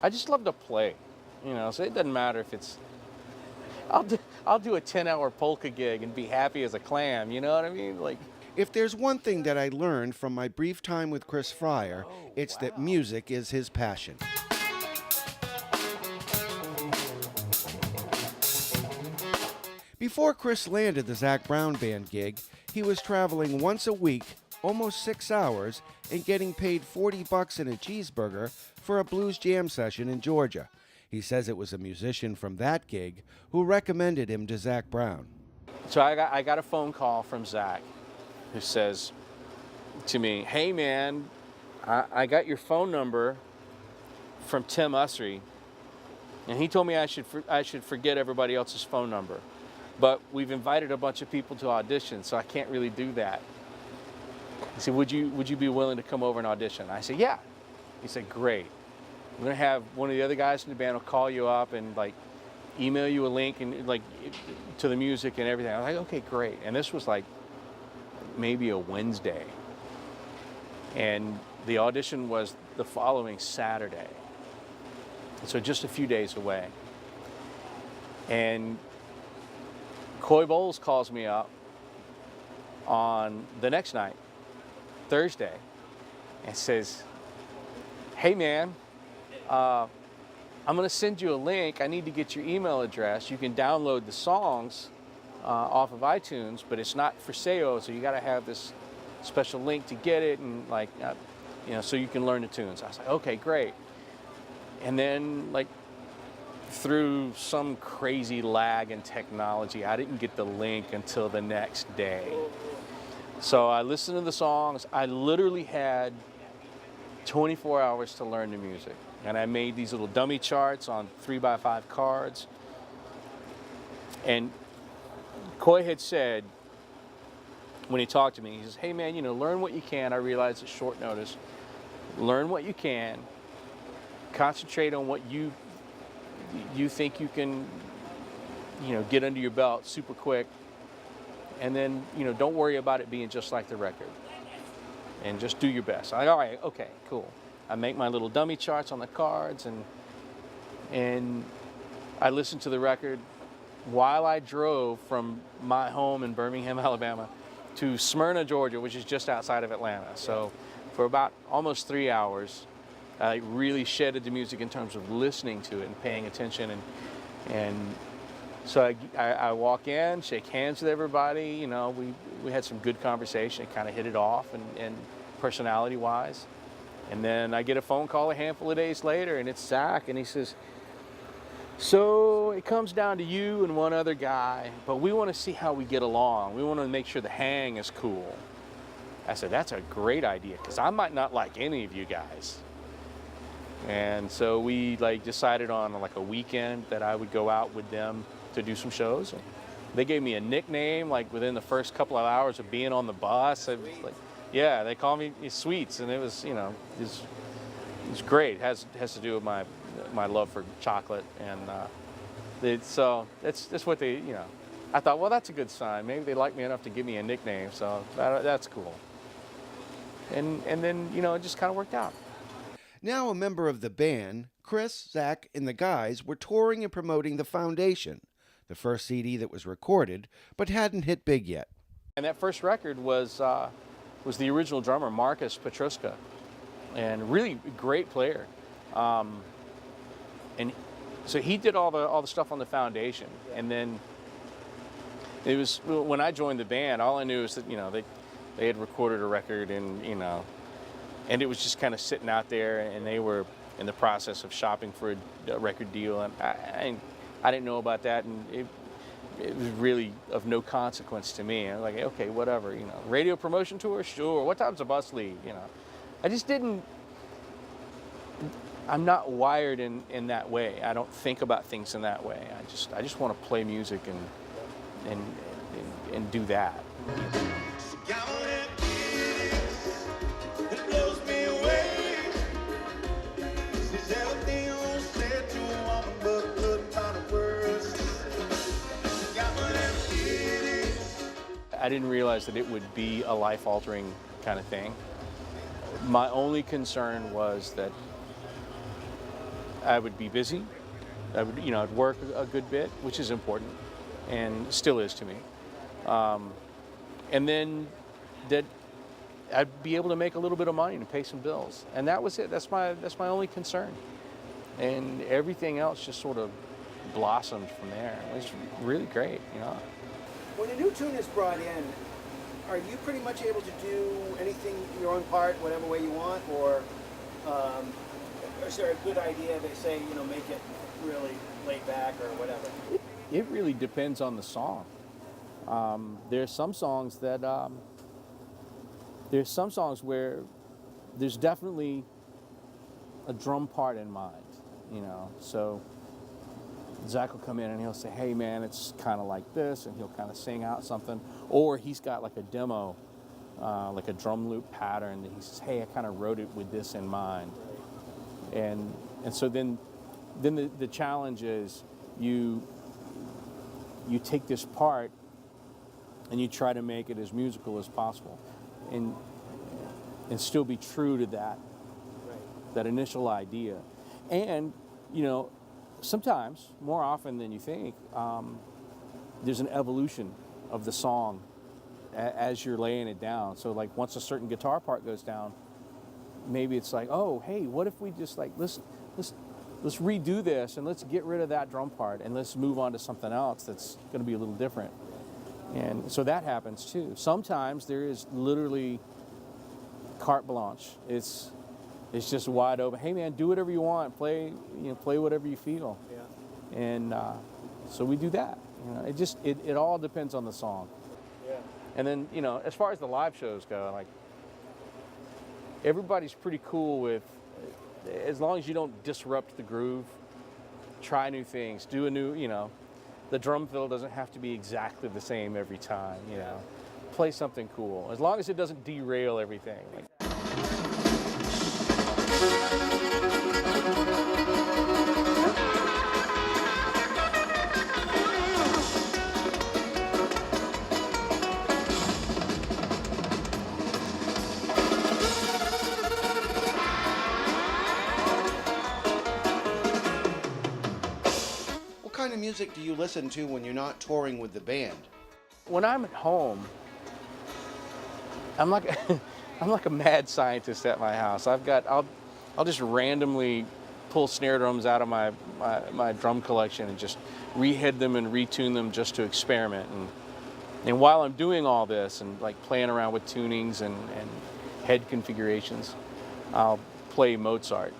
I just love to play, so it doesn't matter if it's, I'll do a 10-hour polka gig and be happy as a clam, you know what I mean? Like, If there's one thing that I learned from my brief time with Chris Fryar, oh, it's that wow. music is his passion. Before Chris landed the Zac Brown Band gig, he was traveling once a week, almost 6 hours, and getting paid $40 and a cheeseburger for a blues jam session in Georgia. He says it was a musician from that gig who recommended him to Zac Brown. So I got a phone call from Zach, who says to me, "Hey man, I got your phone number from Tim Usry, and he told me I should forget everybody else's phone number, but we've invited a bunch of people to audition, so I can't really do that." He said, "Would you be willing to come over and audition?" I said, "Yeah." He said, "Great. We're gonna have one of the other guys in the band will call you up and like email you a link and like to the music and everything." I was like, "Okay, great." And this was like maybe a Wednesday, and the audition was the following Saturday, so just a few days away. And Coy Bowles calls me up on the next night, Thursday, and says, "Hey man, I'm gonna send you a link. I need to get your email address. You can download the songs off of iTunes, but it's not for sale, so you gotta have this special link to get it, and like, so you can learn the tunes." I was like, "Okay, great." And then like through some crazy lag in technology, I didn't get the link until the next day. So I listened to the songs. I literally had 24 hours to learn the music. And I made these little dummy charts on 3x5 cards. And Coy had said, when he talked to me, he says, "Hey man, learn what you can. I realize it's short notice. Learn what you can. Concentrate on what you think you can, get under your belt super quick. And then, don't worry about it being just like the record. And just do your best." I'm like, "All right, okay, cool." I make my little dummy charts on the cards, and I listened to the record while I drove from my home in Birmingham, Alabama, to Smyrna, Georgia, which is just outside of Atlanta. So for about almost 3 hours, I really shedded the music in terms of listening to it and paying attention. And so I walk in, shake hands with everybody. We had some good conversation, kind of hit it off, and personality-wise. And then I get a phone call a handful of days later, and it's Zach, and he says, "So it comes down to you and one other guy, but we want to see how we get along. We want to make sure the hang is cool." I said, "That's a great idea, because I might not like any of you guys." And so we decided on like a weekend that I would go out with them to do some shows. And they gave me a nickname within the first couple of hours of being on the bus. It was yeah, they called me Sweets, and it was it's great. It has to do with my love for chocolate, and so that's what they I thought, well, that's a good sign. Maybe they like me enough to give me a nickname, so that's cool. And then it just kind of worked out. Now a member of the band, Chris, Zac, and the guys were touring and promoting The Foundation, the first CD that was recorded but hadn't hit big yet. And that first record was the original drummer, Marcus Petruska, and really great player. And so he did all the stuff on The Foundation. And then it was when I joined the band, all I knew was that they had recorded a record, and it was just kind of sitting out there, and they were in the process of shopping for a record deal, and I didn't know about that, and it was really of no consequence to me. I was like, okay, whatever, radio promotion tour, sure. What time's the bus leave? I just didn't. I'm not wired in that way. I don't think about things in that way. I just want to play music and do that. I didn't realize that it would be a life-altering kind of thing. My only concern was that I would be busy. I would, I'd work a good bit, which is important, and still is to me. And then that I'd be able to make a little bit of money to pay some bills, and that was it. That's my only concern, and everything else just sort of blossomed from there. It was really great, When a new tune is brought in, are you pretty much able to do anything your own part, whatever way you want, or is there a good idea they say, make it really laid back or whatever? It really depends on the song. There's some songs where there's definitely a drum part in mind, So Zac will come in and he'll say, hey man, it's kind of like this, and he'll kind of sing out something. Or he's got like a demo, like a drum loop pattern that he says, hey, I kind of wrote it with this in mind. And so then the challenge is you take this part and you try to make it as musical as possible, and still be true to that initial idea. And sometimes, more often than you think, there's an evolution of the song as you're laying it down. So like once a certain guitar part goes down, maybe it's like, oh, hey, what if we just like let's redo this and let's get rid of that drum part and let's move on to something else that's going to be a little different. And so that happens too. Sometimes there is literally carte blanche. It's just wide open. Hey man, do whatever you want. Play whatever you feel. Yeah. And so we do that. It all depends on the song. Yeah. And then as far as the live shows go, like everybody's pretty cool with, as long as you don't disrupt the groove, try new things, do a new, the drum fill doesn't have to be exactly the same every time, play something cool, as long as it doesn't derail everything. What kind of music do you listen to when you're not touring with the band? When I'm at home, I'm like I'm like a mad scientist at my house. I'll just randomly pull snare drums out of my drum collection and just rehead them and retune them just to experiment. And while I'm doing all this and like playing around with tunings and head configurations, I'll play Mozart.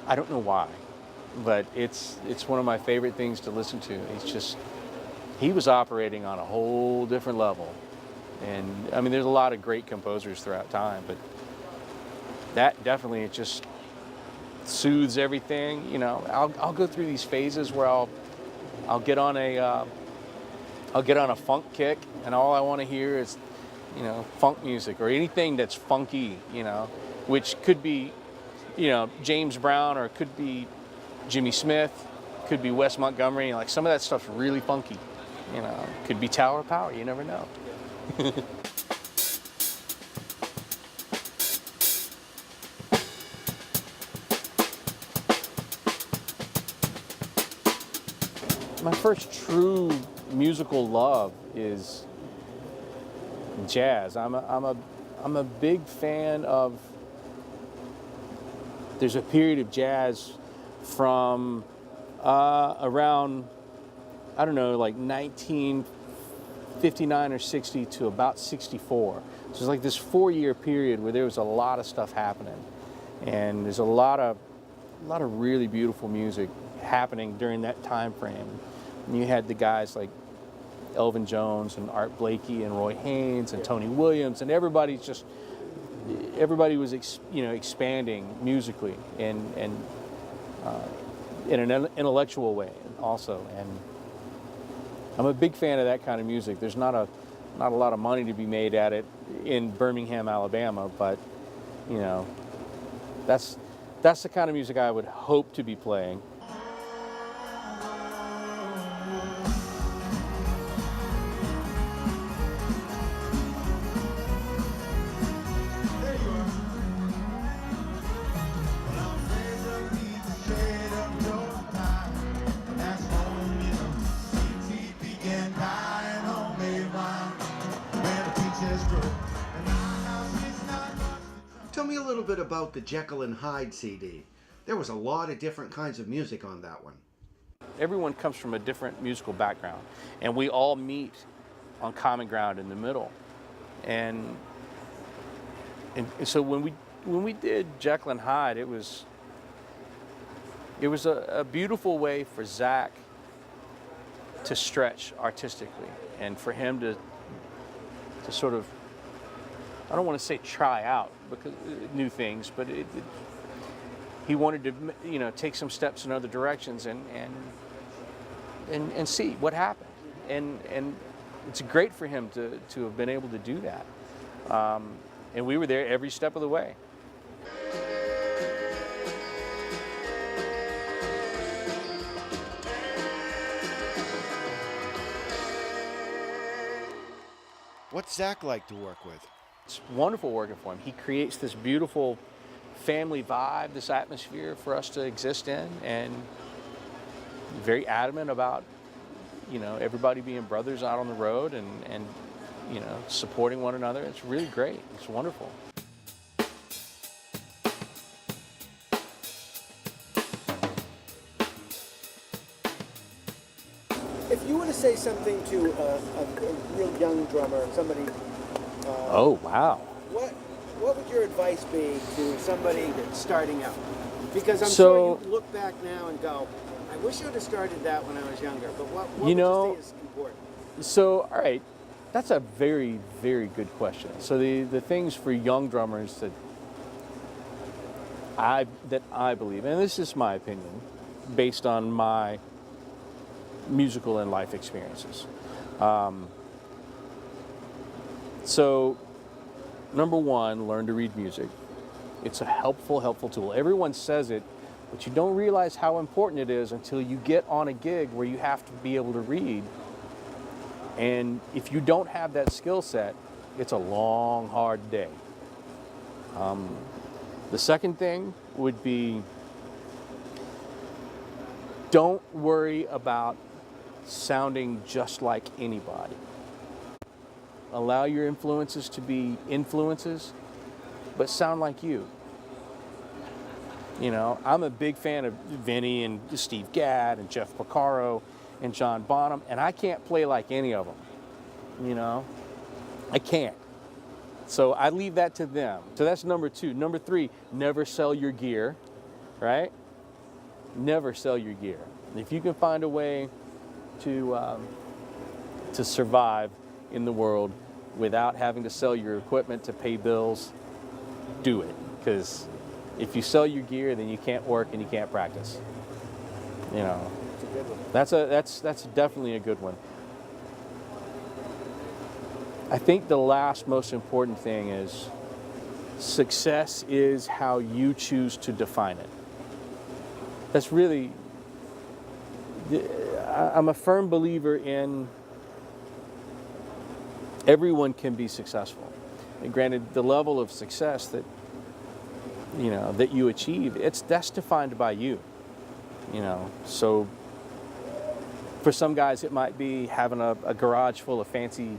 I don't know why, but it's one of my favorite things to listen to. He was operating on a whole different level. And I mean, there's a lot of great composers throughout time, but that definitely, it just soothes everything. I'll go through these phases where I'll get on a funk kick, and all I want to hear is funk music or anything that's funky, which could be James Brown, or it could be Jimmy Smith, could be Wes Montgomery. Like some of that stuff's really funky, could be Tower of Power, you never know. My first true musical love is jazz. I'm a big fan of. There's a period of jazz from around, I don't know, like 1959 or 60 to about 64. So it's like this 4-year period where there was a lot of stuff happening, and there's a lot of really beautiful music happening during that time frame. And you had the guys like Elvin Jones and Art Blakey and Roy Haynes and Tony Williams, and everybody was expanding musically and in an intellectual way also. And I'm a big fan of that kind of music. There's not a lot of money to be made at it in Birmingham, Alabama, but that's the kind of music I would hope to be playing. Tell me a little bit about the Jekyll and Hyde CD. There was a lot of different kinds of music on that one. Everyone comes from a different musical background, and we all meet on common ground in the middle. And so when we did Jekyll and Hyde, it was a beautiful way for Zac to stretch artistically, and for him to sort of, I don't want to say try out because new things, but he wanted to, you know, take some steps in other directions and see what happened. And it's great for him to have been able to do that. And we were there every step of the way. What's Zac like to work with? It's wonderful working for him. He creates this beautiful family vibe, this atmosphere for us to exist in, and very adamant about, you know, everybody being brothers out on the road and you know, supporting one another. It's really great. It's wonderful. If you were to say something to a real young drummer, somebody, Oh, wow. what would your advice be to somebody that's starting out? Because I'm So- sure you look back now and go, I wish I would have started that when I was younger. But what You would know- you say is important? So, all right, that's a very, very good question. So the things for young drummers that I believe, and this is my opinion, based on my musical and life experiences. So, number one, learn to read music. It's a helpful tool. Everyone says it, but you don't realize how important it is until you get on a gig where you have to be able to read. And if you don't have that skill set, it's a long, hard day. The second thing would be, don't worry about sounding just like anybody. Allow your influences to be influences, but sound like you. You know, I'm a big fan of Vinny and Steve Gadd and Jeff Porcaro and John Bonham, and I can't play like any of them. You know, I can't. So I leave that to them. So that's number two. Number three, never sell your gear, right? Never sell your gear. If you can find a way to survive in the world without having to sell your equipment to pay bills, do it. Because if you sell your gear, then you can't work and you can't practice. You know, It's a good one. that's definitely a good one. I think the last most important thing is success is how you choose to define it. That's really, I'm a firm believer in everyone can be successful. And granted, the level of success that, you know, that you achieve, that's defined by you. You know, so for some guys it might be having a garage full of fancy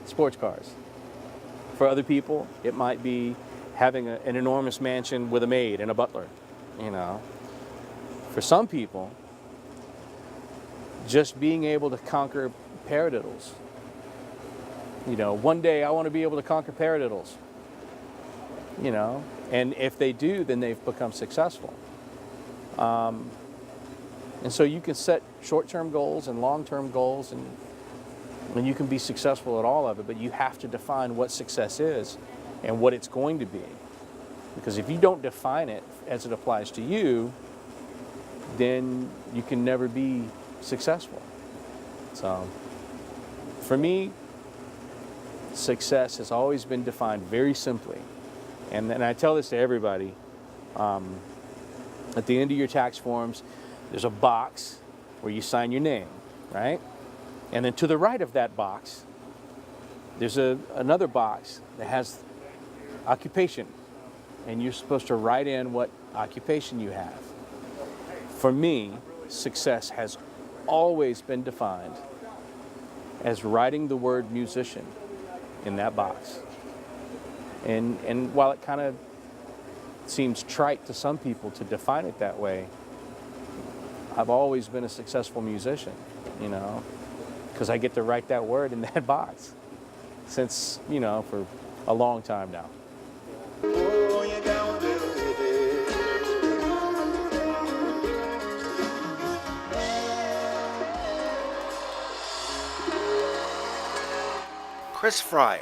sports cars. For other people, it might be having an enormous mansion with a maid and a butler, you know. For some people, just being able to conquer paradiddles. You know, one day I want to be able to conquer paradiddles, you know, and if they do, then they've become successful. And so you can set short-term goals and long-term goals, and you can be successful at all of it, but you have to define what success is and what it's going to be. Because if you don't define it as it applies to you, then you can never be successful. So for me, success has always been defined very simply. And I tell this to everybody. At the end of your tax forms, there's a box where you sign your name, right? And then to the right of that box, there's another box that has occupation. And you're supposed to write in what occupation you have. For me, success has always been defined as writing the word musician in that box. And while it kind of seems trite to some people to define it that way, I've always been a successful musician, you know, because I get to write that word in that box since, you know, for a long time now. Chris Fryar,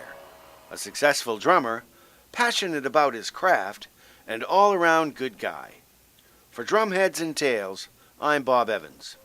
a successful drummer, passionate about his craft, and all-around good guy. For Drumheads and Tales, I'm Bob Evans.